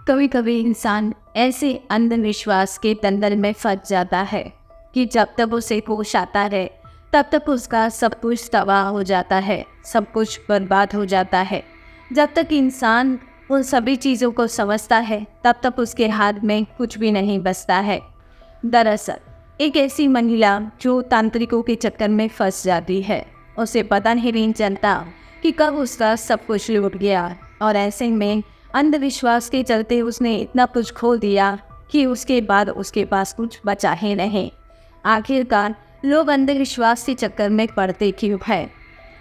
कभी कभी इंसान ऐसे अंधविश्वास के दलदल में फंस जाता है कि जब तक उसे होश आता है तब तक उसका सब कुछ तबाह हो जाता है, सब कुछ बर्बाद हो जाता है। जब तक इंसान उन सभी चीज़ों को समझता है तब तक उसके हाथ में कुछ भी नहीं बचता है। दरअसल एक ऐसी महिला जो तांत्रिकों के चक्कर में फंस जाती है, उसे पता नहीं चलता कि कब उसका सब कुछ लूट गया, और ऐसे में अंधविश्वास के चलते उसने इतना कुछ खो दिया कि उसके बाद उसके पास कुछ बचा ही नहीं। आखिरकार लोग अंधविश्वास के चक्कर में पड़ते क्यों हैं?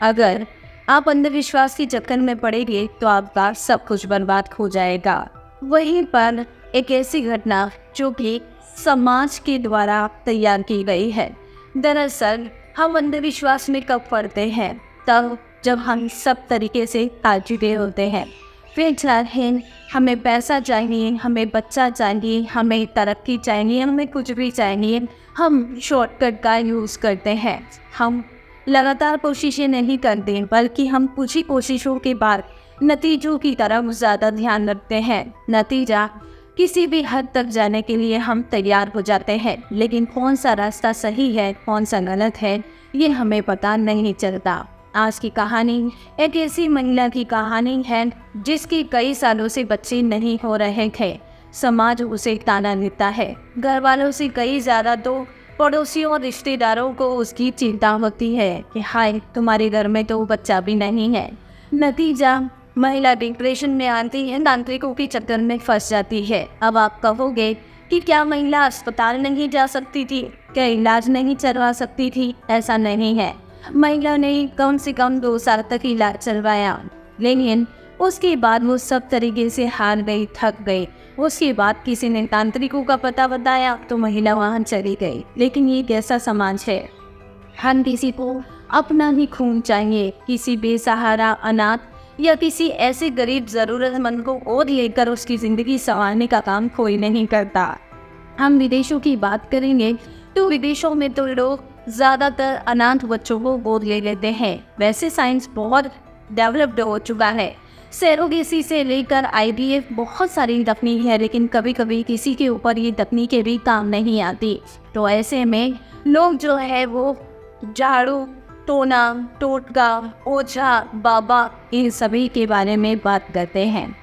अगर आप अंधविश्वास के चक्कर में पड़ेंगे तो आपका सब कुछ बर्बाद हो जाएगा। वहीं पर एक ऐसी घटना जो कि समाज के द्वारा तैयार की गई है। दरअसल हम अंधविश्वास में कब पड़ते हैं? तब जब हम सब तरीके से आ चुके होते हैं। फिर चाहे हमें पैसा चाहिए, हमें बच्चा चाहिए, हमें तरक्की चाहिए, हमें कुछ भी चाहिए, हम शॉर्टकट का यूज़ करते हैं। हम लगातार कोशिशें नहीं करते बल्कि हम कुछ ही कोशिशों के बाद नतीजों की तरफ ज़्यादा ध्यान रखते हैं। नतीजा किसी भी हद तक जाने के लिए हम तैयार हो जाते हैं, लेकिन कौन सा रास्ता सही है, कौन सा गलत है, ये हमें पता नहीं चलता। आज की कहानी एक ऐसी महिला की कहानी है जिसके कई सालों से बच्चे नहीं हो रहे थे। समाज उसे ताना देता है, घर वालों से कई ज़्यादा तो पड़ोसियों और रिश्तेदारों को उसकी चिंता होती है कि हाय तुम्हारे घर में तो बच्चा भी नहीं है। नतीजा महिला डिप्रेशन में आती है, तांत्रिकों के चक्कर में फंस जाती है। अब आप कहोगे कि क्या महिला अस्पताल नहीं जा सकती थी, क्या इलाज नहीं चलवा सकती थी? ऐसा नहीं है। महिला ने कम से कम 2 साल तक इलाज चलवाया, लेकिन उसके बाद वो सब तरीके से हार गई, थक गई। उसके बाद किसी ने तांत्रिकों का पता बताया तो महिला वहाँ चली गई। लेकिन ये कैसा समाज है? हर किसी को अपना ही खून चाहिए। किसी बेसहारा अनाथ या किसी ऐसे गरीब ज़रूरतमंद को गोद लेकर उसकी ज़िंदगी संवारने का काम कोई नहीं करता। हम विदेशों की बात करेंगे तो विदेशों में तो लोग ज़्यादातर अनाथ बच्चों को गोद ले लेते हैं। वैसे साइंस बहुत डेवलप्ड हो चुका है। सैरोगेसी से लेकर IVF बहुत सारी तकनीक है, लेकिन कभी कभी किसी के ऊपर ये तकनीकें भी काम नहीं आती। तो ऐसे में लोग जो है वो झाड़ू, टोना, टोटका, ओझा, बाबा, इन सभी के बारे में बात करते हैं।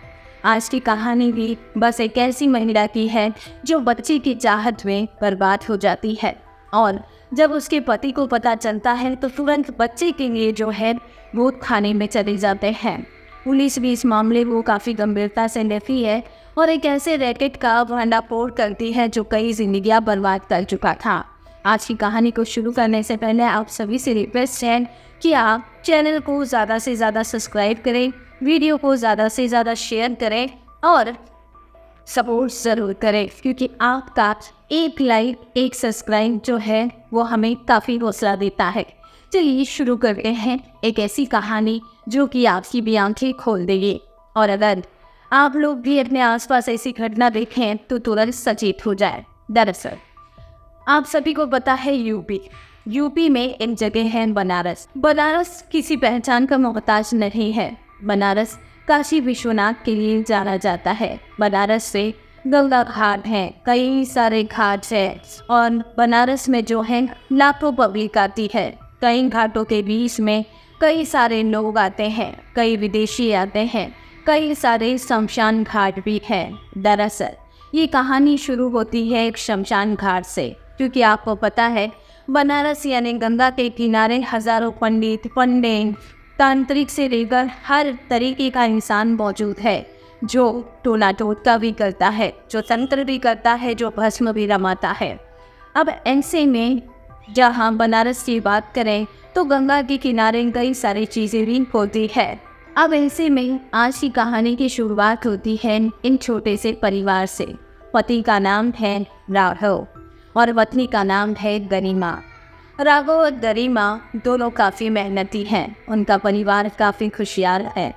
आज की कहानी भी बस एक ऐसी महिला की है जो बच्चे की चाहत में बर्बाद हो जाती है, और जब उसके पति को पता चलता है तो तुरंत बच्चे के लिए जो है वो खाने में चले जाते हैं। पुलिस भी इस मामले को काफ़ी गंभीरता से लेती है और एक ऐसे रैकेट का भंडाफोड़ करती है जो कई जिंदगियां बर्बाद कर चुका था। आज की कहानी को शुरू करने से पहले आप सभी से रिक्वेस्ट है कि आप चैनल को ज़्यादा से ज़्यादा सब्सक्राइब करें, वीडियो को ज़्यादा से ज़्यादा शेयर करें और सपोर्ट ज़रूर करें, क्योंकि आपका एक लाइक, एक सब्सक्राइब जो है वो हमें काफ़ी हौसला देता है। चलिए शुरू करते हैं एक ऐसी कहानी जो कि आपकी भी आंखें खोल देगी। और अगर आप लोग भी अपने आसपास ऐसी घटना देखें तो तुरंत सचेत हो जाए। दरअसल आप सभी को पता है यूपी में एक जगह है बनारस। बनारस किसी पहचान का मोहताज नहीं है। बनारस काशी विश्वनाथ के लिए जाना जाता है। बनारस से गंगा घाट है, कई सारे घाट है, और बनारस में जो है लाखों पब्लिक आती है। कई घाटों के बीच में कई सारे लोग आते हैं, कई विदेशी आते हैं, कई सारे शमशान घाट भी हैं। दरअसल ये कहानी शुरू होती है एक शमशान घाट से, क्योंकि आपको पता है बनारस यानी गंगा के किनारे हजारों पंडित, तांत्रिक से लेकर हर तरीके का इंसान मौजूद है, जो टोना टोटका भी करता है, जो तंत्र भी करता है, जो भस्म भी रमाता है। अब ऐसे में जहाँ बनारस की बात करें तो गंगा के किनारे कई सारी चीज़ें भी होती है। अब ऐसे में आज की कहानी की शुरुआत होती है इन छोटे से परिवार से। पति का नाम है राघव और पत्नी का नाम है गरिमा। राघव और गरिमा दोनों काफ़ी मेहनती हैं। उनका परिवार काफ़ी खुशहाल है।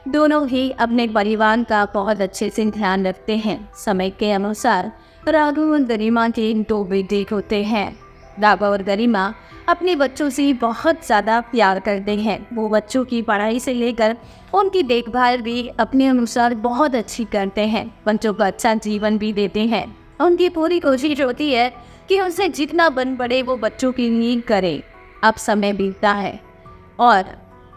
दोनों ही अपने परिवार का बहुत अच्छे से ध्यान रखते हैं। समय के अनुसार राघव और गरिमा के 2 बेटे होते हैं। राघव और गरिमा अपने बच्चों से बहुत ज़्यादा प्यार करते हैं। वो बच्चों की पढ़ाई से लेकर उनकी देखभाल भी अपने अनुसार बहुत अच्छी करते हैं, बच्चों को अच्छा जीवन भी देते हैं। उनकी पूरी कोशिश होती है कि उनसे जितना बन पड़े वो बच्चों के लिए करे। अब समय बीतता है और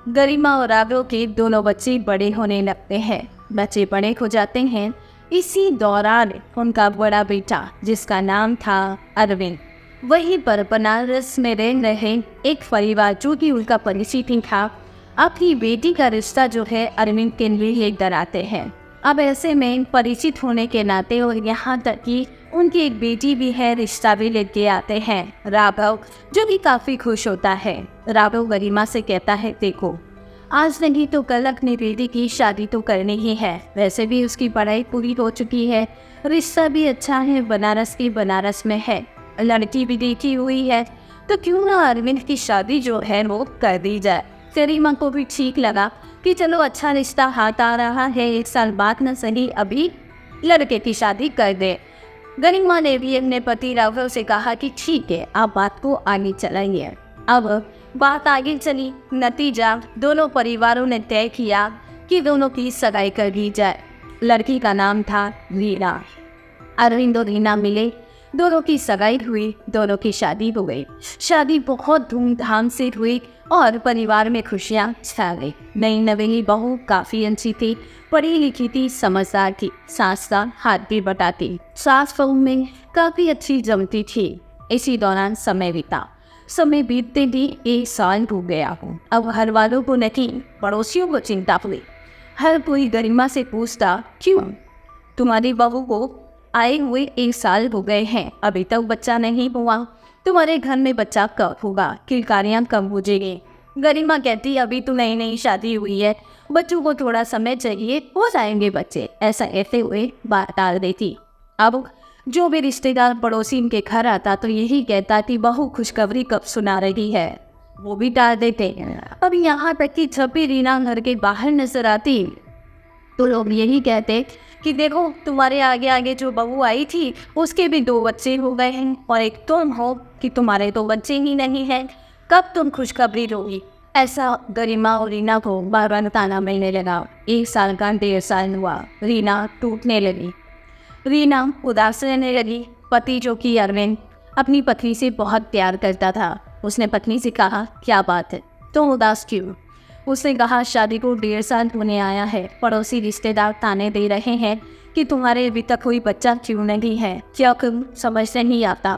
गरिमा और राघव के दोनों बच्चे बड़े होने लगते हैं। बच्चे बड़े हो जाते हैं। इसी दौरान उनका बड़ा बेटा, जिसका नाम था अरविंद, वहीं पर बनारस में रह रहे एक परिवार जो कि उनका परिचित ही था, अपनी बेटी का रिश्ता जो है अरविंद के लिए लेकर आते हैं। अब ऐसे में परिचित होने के नाते और यहाँ तक कि उनकी एक बेटी भी है, रिश्ता भी लेके आते हैं राघव, जो कि काफ़ी खुश होता है। राघव गरिमा से कहता है, देखो आज नहीं तो कल अपनी बेटी की शादी तो करनी ही है। वैसे भी उसकी पढ़ाई पूरी हो चुकी है, रिश्ता भी अच्छा है, बनारस में है, लड़की भी देखी हुई है, तो क्यों ना अरविंद की शादी जो है वो कर दी जाए। गरिमा को भी ठीक लगा कि चलो अच्छा रिश्ता हाथ आ रहा है, 1 साल बाद न सही अभी लड़के की शादी कर दे। गरिमा ने भी अपने पति राघव से कहा कि ठीक है, आप बात को आगे चलाइए। अब बात आगे चली। नतीजा दोनों परिवारों ने तय किया कि दोनों की सगाई कर दी जाए। लड़की का नाम था रीना। अरविंद और रीना मिले, दोनों की सगाई हुई, दोनों की शादी हो गई। शादी बहुत धूमधाम से हुई और परिवार में खुशियाँ छा गई। नई नवेली बहू काफ़ी अच्छी थी, पढ़ी लिखी थी, समझदार थी, सास का हाथ भी बटाती। सास बहू में काफ़ी अच्छी जमती थी। इसी दौरान समय बीता। समय बीतते भी 1 साल हो गया हूँ। अब घर वालों को नहीं, पड़ोसियों को चिंता हुई। हर कोई गरिमा से पूछता, क्यों तुम्हारी बहू को आए हुए 1 साल हो गए हैं, अभी तक बच्चा नहीं हुआ, तुम्हारे घर में बच्चा कब होगा, किलकारियाँ कब बुझेगी। गरिमा कहती, अभी तो नई नई शादी हुई है, बच्चों को थोड़ा समय चाहिए, हो जाएंगे बच्चे। ऐसा कहते हुए बात टाल देती। अब जो भी रिश्तेदार पड़ोसी इनके घर आता तो यही कहता कि बहू खुशखबरी कब सुना रही है, वो भी टाल देते। अब यहाँ तक कि जब भी रीना घर के बाहर नजर आती तो लोग यही कहते कि देखो तुम्हारे आगे आगे जो बहू आई थी उसके भी 2 बच्चे हो गए हैं और एक तुम हो कि तुम्हारे तो बच्चे ही नहीं हैं, कब तुम खुशखबरी दोगी। ऐसा गरिमा और रीना को बार बार ताना मिलने लगा। 1 साल का 1.5 साल हुआ, रीना टूटने लगी, रीना उदास रहने लगी। पति जो कि अरविंद अपनी पत्नी से बहुत प्यार करता था, उसने पत्नी से कहा, क्या बात है, तुम उदास क्यों। उसने कहा, शादी को 1.5 साल होने आया है, पड़ोसी रिश्तेदार ताने दे रहे हैं कि तुम्हारे अभी तक कोई बच्चा क्यों नहीं है, क्या तुम समझ नहीं आता।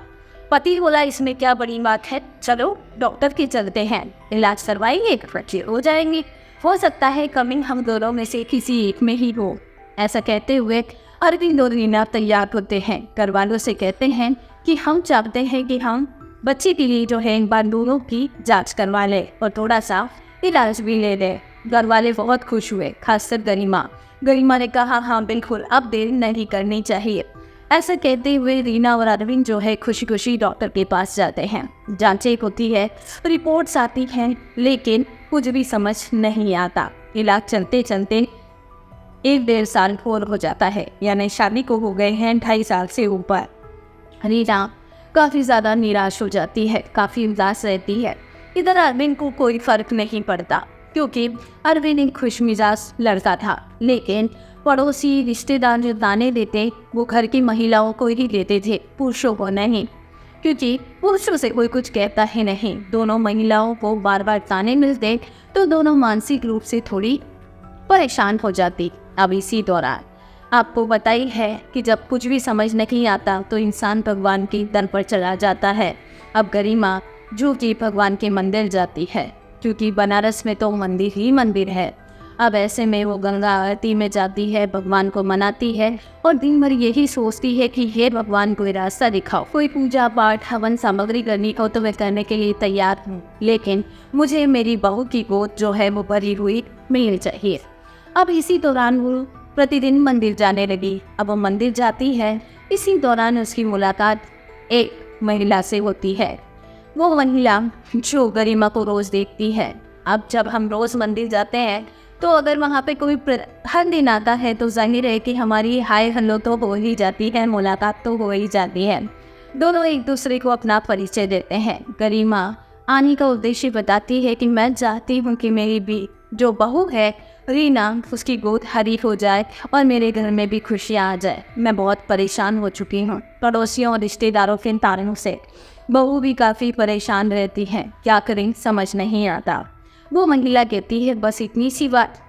पति बोला, इसमें क्या बड़ी बात है, चलो डॉक्टर के चलते हैं, इलाज करवाएंगे, बच्चे हो जाएंगे, हो सकता है कमी हम दोनों में से किसी एक में ही हो। ऐसा कहते हुए अरविंद और रीना तैयार होते हैं। घर वालों से कहते हैं कि हम चाहते हैं कि हम बच्चे के लिए जो है एक बार दोनों की जांच करवा लें और थोड़ा सा इलाज भी ले लें। घर वाले बहुत खुश हुए, खासकर गरिमा ने कहा, हाँ बिल्कुल, अब देर नहीं करनी चाहिए। ऐसा कहते हुए रीना और अरविंद जो है खुशी खुशी डॉक्टर के पास जाते हैं। जांचें होती है, रिपोर्ट्स आती हैं, लेकिन कुछ भी समझ नहीं आता। इलाज चलते चलते 1.5 साल और हो जाता है, यानी शादी को हो गए हैं 2.5 साल से ऊपर। रीना काफ़ी ज़्यादा निराश हो जाती है, काफ़ी उदास रहती है। इधर अरविंद को कोई फ़र्क नहीं पड़ता क्योंकि अरविंद एक खुशमिजाज लड़का था, लेकिन पड़ोसी रिश्तेदार जो ताने देते वो घर की महिलाओं को ही देते थे, पुरुषों को नहीं, क्योंकि पुरुषों से कोई कुछ कहता ही नहीं। दोनों महिलाओं को बार बार ताने मिलते तो दोनों मानसिक रूप से थोड़ी परेशान हो जाती। अब इसी दौरान आपको पता ही है कि जब कुछ भी समझ नहीं आता तो इंसान भगवान की दर पर चला जाता है। अब गरिमा जो कि भगवान के मंदिर जाती है, क्योंकि बनारस में तो मंदिर ही मंदिर है। अब ऐसे में वो गंगा आरती में जाती है, भगवान को मनाती है और दिन भर यही सोचती है कि हे भगवान कोई रास्ता दिखाओ, कोई पूजा पाठ हवन सामग्री करनी हो तो मैं करने के लिए तैयार हूँ, लेकिन मुझे मेरी बहू की गोद जो है वो भरी हुई मिलनी चाहिए। अब इसी दौरान वो प्रतिदिन मंदिर जाने लगी। अब वो मंदिर जाती है, इसी दौरान उसकी मुलाकात एक महिला से होती है। वो महिला जो गरिमा को रोज़ देखती है। अब जब हम रोज़ मंदिर जाते हैं तो अगर वहाँ पे कोई हर दिन आता है तो जाहिर है कि हमारी हाय हेलो तो हो ही जाती है, मुलाकात तो हो ही जाती है। दोनों एक दूसरे को अपना परिचय देते हैं। गरिमा आने का उद्देश्य बताती है कि मैं चाहती हूँ कि मेरी भी जो बहू है रीना, उसकी गोद हरी हो जाए और मेरे घर में भी खुशियाँ आ जाए। मैं बहुत परेशान हो चुकी हूँ पड़ोसियों और रिश्तेदारों के तारों से। बहू भी काफ़ी परेशान रहती है, क्या करें समझ नहीं आता। वो महिला कहती है बस इतनी सी बात,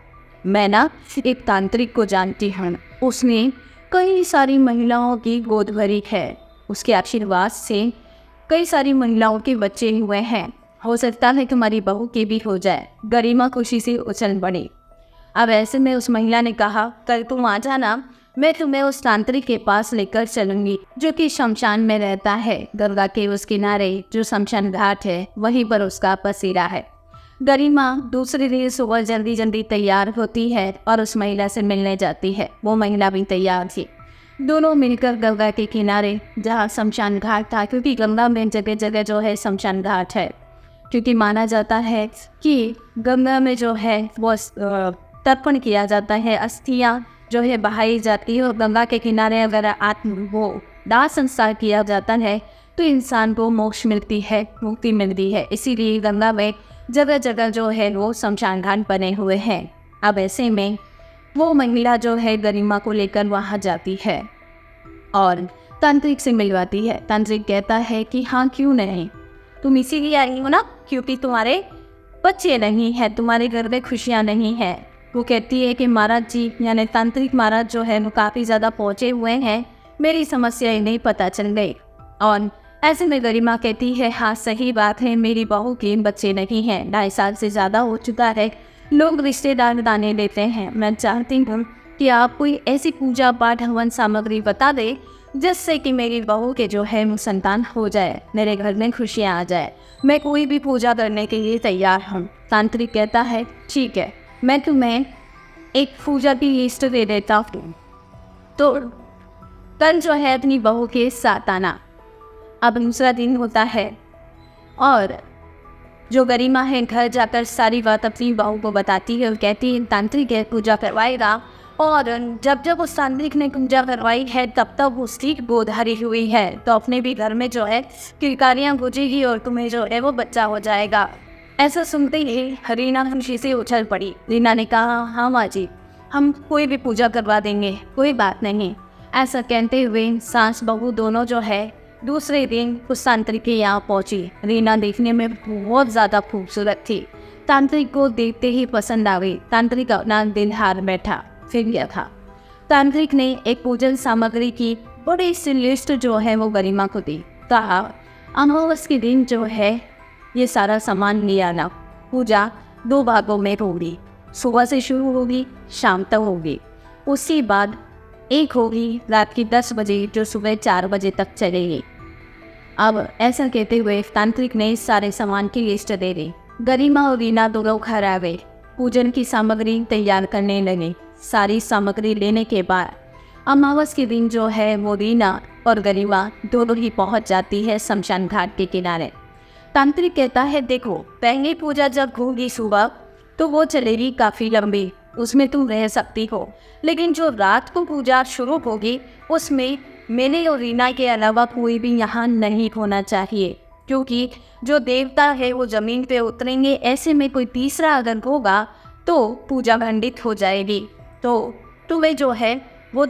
मैं ना एक तांत्रिक को जानती हूँ, उसने कई सारी महिलाओं की गोद भरी है, उसके आशीर्वाद से कई सारी महिलाओं के बच्चे हुए हैं, हो सकता है तुम्हारी बहू की भी हो जाए। गरिमा खुशी से उछल पड़ी। अब ऐसे में उस महिला ने कहा कल तुम आ जाना, मैं तुम्हें उस तांत्रिक के पास लेकर चलूंगी जो कि शमशान में रहता है। गंगा के उस किनारे जो शमशान घाट है वहीं पर उसका बसेरा है। गरिमा दूसरे दिन सुबह जल्दी जल्दी तैयार होती है और उस महिला से मिलने जाती है। वो महिला भी तैयार थी। दोनों मिलकर गंगा के किनारे जहाँ शमशान घाट था, क्योंकि गंगा में जगह जगह जो है शमशान घाट है, क्योंकि माना जाता है कि गंगा में जो है वो तर्पण किया जाता है, अस्थियाँ जो है बहाई जाती है और गंगा के किनारे अगर आत्म वो दाह संस्कार किया जाता है तो इंसान को मोक्ष मिलती है, मुक्ति मिलती है। इसीलिए गंगा में जगह जगह जो है वो शमशान घाट बने हुए हैं। अब ऐसे में वो महिला जो है गरिमा को लेकर वहाँ जाती है और तांत्रिक से मिलवाती है। तांत्रिक कहता है कि हाँ क्यों नहीं, तुम इसीलिए आई हो ना क्योंकि तुम्हारे बच्चे नहीं हैं, तुम्हारे घर में खुशियाँ नहीं हैं। वो कहती है कि महाराज जी यानी तांत्रिक महाराज जो है वो काफ़ी ज़्यादा पहुँचे हुए हैं, मेरी समस्या इन्हें पता चल गई। और ऐसे में गरिमा कहती है हाँ सही बात है, मेरी बहू के बच्चे नहीं हैं, 2.5 साल से ज़्यादा हो चुका है, लोग रिश्तेदार दाने देते हैं। मैं चाहती हूँ कि आप कोई ऐसी पूजा पाठ हवन सामग्री बता दे जिससे कि मेरी बहू के जो है संतान हो जाए, मेरे घर में खुशियाँ आ जाए। मैं कोई भी पूजा करने के लिए तैयार हूँ। तांत्रिक कहता है ठीक है, मैं तुम्हें एक पूजा की लिस्ट दे देता हूँ, तो कल जो है अपनी बहू के साथ आना। अब दूसरा दिन होता है और जो गरिमा है घर जाकर सारी बात अपनी बहू को बताती है और कहती है तांत्रिक है पूजा करवाएगा। और जब जब उस तांत्रिक ने पूजा करवाई है तब तब उसकी गोद हरी हुई है, तो अपने भी घर में जो है किलकारियाँ गूंजेगी और तुम्हें जो है वो बच्चा हो जाएगा। ऐसा सुनते ही रीना खुशी से उछल पड़ी। रीना ने कहा हाँ माँ जी, हम कोई भी पूजा करवा देंगे, कोई बात नहीं। ऐसा कहते हुए सास बहू दोनों जो है दूसरे दिन उस तांत्रिक के यहाँ पहुँची। रीना देखने में बहुत ज़्यादा खूबसूरत थी, तांत्रिक को देखते ही पसंद आ गई। तांत्रिक अपना दिल हार बैठा। फिर क्या था, तांत्रिक ने एक पूजन सामग्री की बड़ी सी लिस्ट जो है वो गरिमा को दी। कहा अमावस के दिन जो है ये सारा सामान ले आना, पूजा 2 भागों में होगी, सुबह से शुरू होगी शाम तक होगी, उसके बाद एक होगी रात की 10 बजे जो सुबह 4 बजे तक चलेगी। अब ऐसा कहते हुए तांत्रिक ने सारे सामान की लिस्ट दे दी। गरिमा और रीना दोनों घर आ गए, पूजन की सामग्री तैयार करने लगे। सारी सामग्री लेने के बाद अमावस के दिन जो है वो रीना और गरिमा दोनों ही पहुंच जाती है शमशान घाट के किनारे। तांत्रिक कहता है देखो, पहली पूजा जब होगी सुबह तो वो चलेगी काफ़ी लंबी, उसमें तुम रह सकती हो, लेकिन जो रात को पूजा शुरू होगी उसमें मैंने और रीना के अलावा कोई भी यहाँ नहीं होना चाहिए, क्योंकि जो देवता है वो ज़मीन पे उतरेंगे। ऐसे में कोई तीसरा अगर होगा तो पूजा खंडित हो जाएगी। तो तुम्हें जो है वो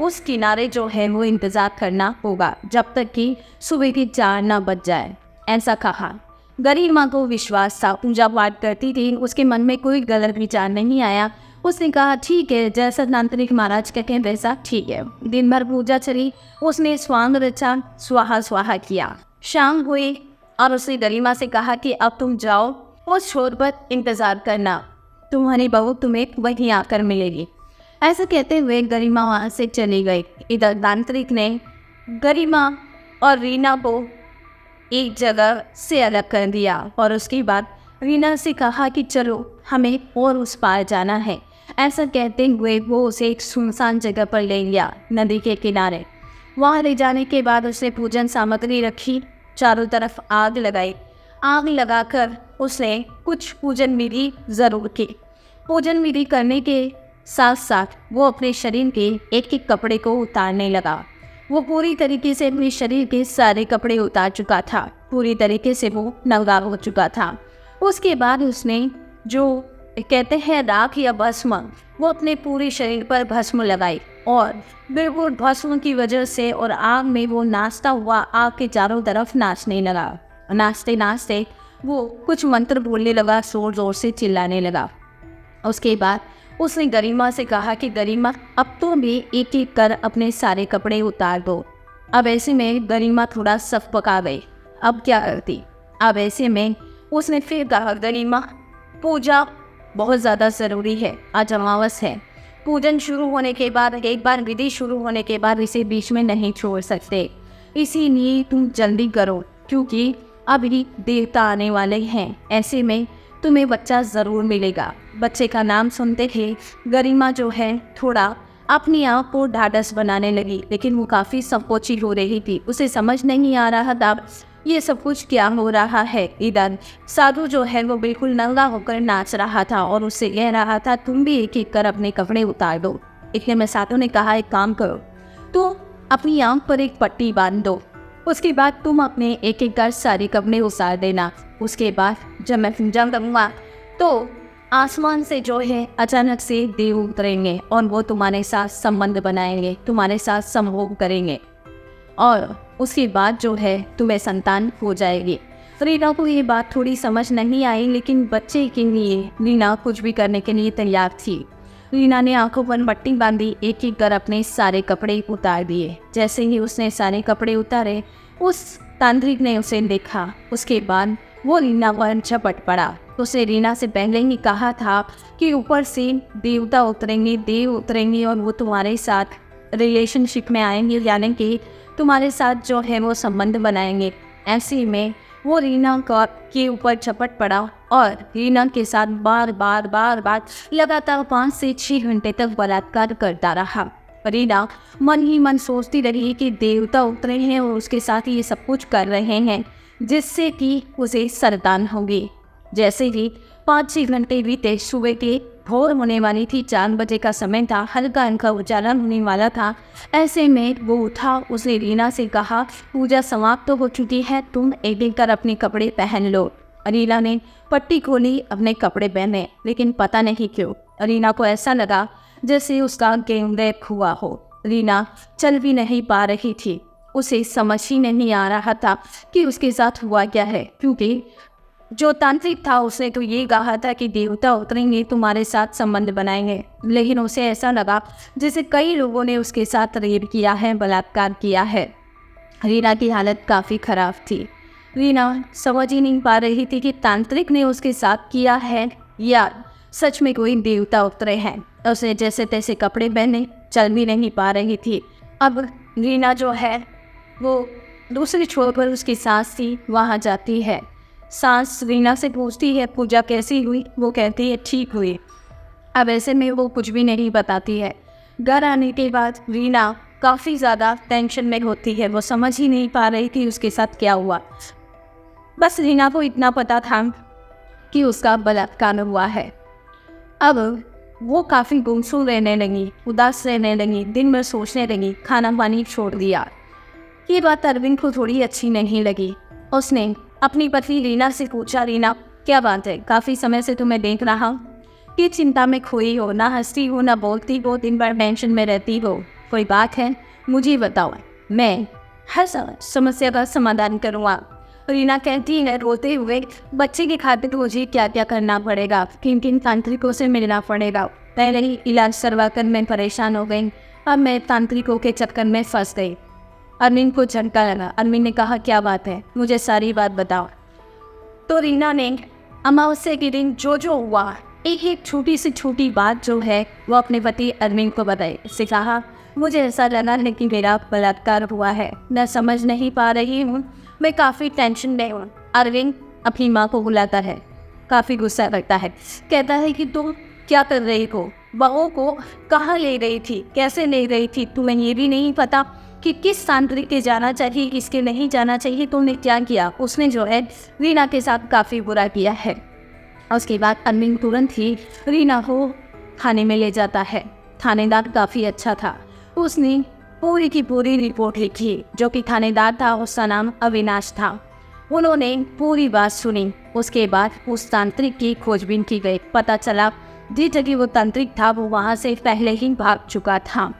उस किनारे जो है वो इंतज़ार करना होगा जब तक कि सुबह की 4 ना बज जाए। ऐसा कहा। गरिमा को विश्वास था, पूजा पाठ करती थी, उसके मन में कोई गलत विचार नहीं आया। उसने कहा ठीक है, जैसा तांत्रिक महाराज कहते हैं वैसा ठीक है। दिन भर पूजा चली, उसने स्वांग रचा, स्वाहा स्वाहा किया। शाम हुई और उसने गरिमा से कहा कि अब तुम जाओ, उस छोर पर इंतज़ार करना, तुम्हारी बहू तुम्हें वहीं आकर मिलेगी। ऐसा कहते हुए गरिमा वहाँ से चली गई। इधर तांत्रिक ने गरिमा और रीना को एक जगह से अलग कर दिया और उसके बाद रीना से कहा कि चलो हमें और उस पार जाना है। ऐसा कहते हुए वो उसे एक सुनसान जगह पर ले गया, नदी के किनारे। वहाँ ले जाने के बाद उसने पूजन सामग्री रखी, चारों तरफ आग लगाई। आग लगाकर उसने कुछ पूजन विधि ज़रूर की। पूजन विधि करने के साथ साथ वो अपने शरीर के एक एक कपड़े को उतारने लगा। वो पूरी तरीके से अपने शरीर के सारे कपड़े उतार चुका था, पूरी तरीके से वो नंगा हो चुका था। उसके बाद उसने जो कहते हैं राख या भस्म, वो अपने पूरे शरीर पर भस्म लगाई और बिल्कुल भस्म की वजह से और आग में वो नाचता हुआ आग के चारों तरफ नाचने लगा। नाचते नाचते वो कुछ मंत्र बोलने लगा, जोर जोर से चिल्लाने लगा। उसके बाद उसने गरिमा से कहा कि गरिमा, अब तो भी एक एक कर अपने सारे कपड़े उतार दो। अब ऐसे में गरिमा थोड़ा सफ पका गई, अब क्या करती। अब ऐसे में उसने फिर कहा, गरिमा पूजा बहुत ज़्यादा ज़रूरी है, आज अमावस है। पूजन शुरू होने के बाद, एक बार विधि शुरू होने के बाद इसे बीच में नहीं छोड़ सकते, इसीलिए तुम जल्दी करो क्योंकि अभी देवता आने वाले हैं। ऐसे में तुम्हें बच्चा ज़रूर मिलेगा। बच्चे का नाम सुनते ही गरिमा जो है थोड़ा अपनी आप को ढाढ़स बनाने लगी, लेकिन वो काफ़ी संकोची हो रही थी। उसे समझ नहीं आ रहा था ये सब कुछ क्या हो रहा है। इधर साधु जो है वो बिल्कुल नंगा होकर नाच रहा था और उससे कह रहा था, तुम भी एक एक कर अपने कपड़े उतार दो। इतने में साधु ने कहा, एक काम करो, तो अपनी आंख पर एक पट्टी बांध दो, उसके बाद तुम अपने एक एक कर सारे कपड़े उतार देना। उसके बाद जब मैं पूजा करूँगा तो आसमान से जो है अचानक से देव उतरेंगे और वो तुम्हारे साथ संबंध बनाएंगे, तुम्हारे साथ संभोग करेंगे और उसके बाद जो है तुम्हें संतान हो जाएगी। रीना को ये बात थोड़ी समझ नहीं आई, लेकिन बच्चे के लिए रीना कुछ भी करने के लिए तैयार थी। रीना ने आंखों पर पट्टी बांधी, एक एक कर अपने सारे कपड़े उतार दिए। जैसे ही उसने सारे कपड़े उतारे, उस तांत्रिक ने उसे देखा। उसके बाद वो रीना पर झपट पड़ा। उसने रीना से पहले ही कहा था कि ऊपर से देवता उतरेंगे, देव उतरेंगे और वो तुम्हारे साथ रिलेशनशिप में आएंगे, यानी कि तुम्हारे साथ जो है वो संबंध बनाएंगे। ऐसे में वो रीना के ऊपर झपट पड़ा और रीना के साथ बार बार लगातार 5 से 6 घंटे तक बलात्कार करता रहा। रीना मन ही मन सोचती रही कि देवता उतरे हैं और उसके साथ ये सब कुछ कर रहे हैं जिससे कि उसे संतान होगी। जैसे ही 5-6 घंटे बीते, सुबह के भोर होने वाली थी, 4 बजे का समय था, हल्का हल्का उजाला होने वाला था। ऐसे में वो उठा, उसने रीना से कहा, पूजा समाप्त तो हो चुकी है, तुम एक एक कर अपने कपड़े पहन लो। रीना ने पट्टी खोली, अपने कपड़े पहने, लेकिन पता नहीं क्यों रीना को ऐसा लगा जैसे उसका गैंग रेप हुआ हो। रीना चल भी नहीं पा रही थी, उसे समझ ही नहीं आ रहा था कि उसके साथ हुआ क्या है, क्योंकि जो तांत्रिक था उसने तो ये कहा था कि देवता उतरेंगे, तुम्हारे साथ संबंध बनाएंगे, लेकिन उसे ऐसा लगा जैसे कई लोगों ने उसके साथ रेप किया है, बलात्कार किया है। रीना की हालत काफ़ी ख़राब थी। रीना समझ ही नहीं पा रही थी कि तांत्रिक ने उसके साथ किया है या सच में कोई देवता उतरे हैं। उसने जैसे तैसे कपड़े पहने, चल भी नहीं पा रही थी। अब रीना जो है वो दूसरे छोर पर उसकी सास थी, वहाँ जाती है। सास रीना से पूछती है, पूजा कैसी हुई? वो कहती है ठीक हुई। अब ऐसे में वो कुछ भी नहीं बताती है। घर आने के बाद रीना काफ़ी ज़्यादा टेंशन में होती है, वो समझ ही नहीं पा रही थी उसके साथ क्या हुआ। बस रीना को इतना पता था कि उसका बलात्कार हुआ है। अब वो काफ़ी गुमसुम रहने लगी, उदास रहने लगी, दिन भर सोचने लगी, खाना पानी छोड़ दिया। ये बात अरविंद को थोड़ी अच्छी नहीं लगी। उसने अपनी पत्नी रीना से पूछा, रीना क्या बात है, काफ़ी समय से तुम्हें देख रहा हूँ कि चिंता में खोई हो, ना हंसती हो ना बोलती हो, दिन भर टेंशन में रहती हो, कोई बात है मुझे बताओ, मैं हर समस्या का समाधान करूँगा। रीना कहती है रोते हुए, बच्चे की खातिर मुझे क्या क्या करना पड़ेगा, किन किन तांत्रिकों से मिलना पड़ेगा, पहले ही इलाज करवा कर मैं परेशान हो गई, अब मैं तांत्रिकों के चक्कर में फंस गई। अरविंद को झटका लगा। अरविंद ने कहा क्या बात है, मुझे सारी बात बताओ। तो रीना ने अमावस्या के दिन जो जो हुआ एक एक छोटी से छोटी बात जो है वो अपने पति अरविंद को बताई। उससे कहा मुझे ऐसा लगा है कि मेरा बलात्कार हुआ है, मैं समझ नहीं पा रही हूँ, मैं काफ़ी टेंशन में हूँ। अरविंद अपनी माँ को बुलाता है, काफ़ी गुस्सा करता है, कहता है कि तुम क्या कर रही हो, बहू को कहाँ ले रही थी, कैसे ले रही थी, तुम्हें ये भी नहीं पता कि किस तांत्रिक के जाना चाहिए, किसके नहीं जाना चाहिए, तुमने क्या किया। उसने जो है रीना के साथ काफ़ी बुरा किया है। उसके बाद अरविंद तुरंत ही रीना को थाने में ले जाता है। थानेदार काफ़ी अच्छा था, उसने पूरी की पूरी रिपोर्ट लिखी। जो कि थानेदार था उसका नाम अविनाश था। उन्होंने पूरी बात सुनी। उसके बाद उस तांत्रिक की खोजबीन की गई। पता चला जिस जगह वो तांत्रिक था वो वहाँ से पहले ही भाग चुका था।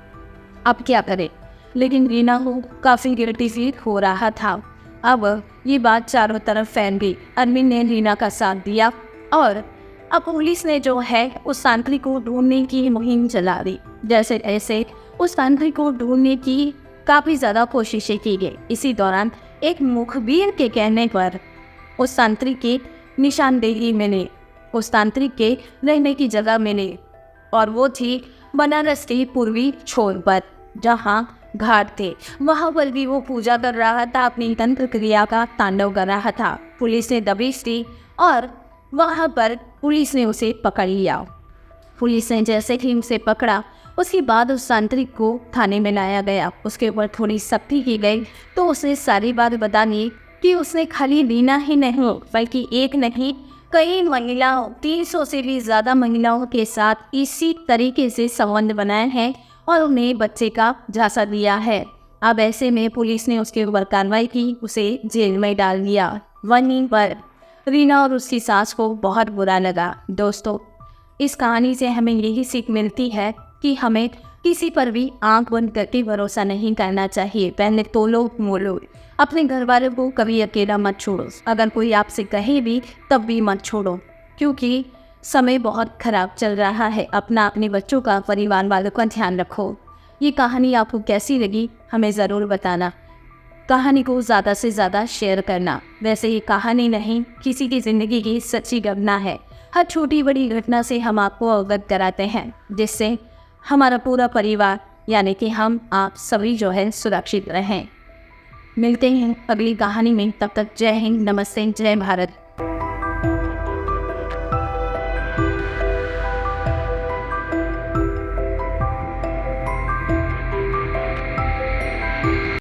अब क्या करे, लेकिन रीना को काफ़ी गिल्टी फील हो रहा था। अब ये बात चारों तरफ फैल गई। अरविंद ने रीना का साथ दिया और अब पुलिस ने जो है उस तांत्रिक को ढूंढने की मुहिम चला दी। जैसे ऐसे उस तांत्रिक को ढूंढने की काफ़ी ज़्यादा कोशिशें की गई। इसी दौरान एक मुखबिर के कहने पर उस तांत्रिक की निशानदेही मिली, उस तांत्रिक के रहने की जगह मिली और वो थी बनारस के पूर्वी छोर पर, जहाँ घाट थे। वहाँ पर भी वो पूजा कर रहा था, अपनी तंत्र क्रिया का तांडव कर रहा था। पुलिस ने दबिश दी और वहाँ पर पुलिस ने उसे पकड़ लिया। पुलिस ने जैसे ही उसे पकड़ा उसके बाद उस तांत्रिक को थाने में लाया गया। उसके ऊपर थोड़ी सख्ती की गई तो उसने सारी बात बता दी कि उसने खाली रीना ही नहीं बल्कि एक नहीं कई महिलाओं 300 से भी ज़्यादा महिलाओं के साथ इसी तरीके से संबंध बनाए हैं और उन्हें बच्चे का झांसा दिया है। अब ऐसे में पुलिस ने उसके ऊपर कार्रवाई की, उसे जेल में डाल दिया। वहीं पर रीना और उसकी सास को बहुत बुरा लगा। दोस्तों, इस कहानी से हमें यही सीख मिलती है कि हमें किसी पर भी आंख बंद करके भरोसा नहीं करना चाहिए। पहले तोलो मोलो, अपने घर वालों को कभी अकेला मत छोड़ो। अगर कोई आपसे कहे भी तब भी मत छोड़ो, क्योंकि समय बहुत ख़राब चल रहा है। अपने बच्चों का, परिवार वालों का ध्यान रखो। ये कहानी आपको कैसी लगी हमें ज़रूर बताना। कहानी को ज़्यादा से ज़्यादा शेयर करना। वैसे ये कहानी नहीं, किसी की ज़िंदगी की सच्ची घटना है। हर छोटी बड़ी घटना से हम आपको अवगत कराते हैं, जिससे हमारा पूरा परिवार यानी कि हम आप सभी जो है सुरक्षित रहें। मिलते हैं अगली कहानी में। तब तक जय हिंद, नमस्ते, जय भारत।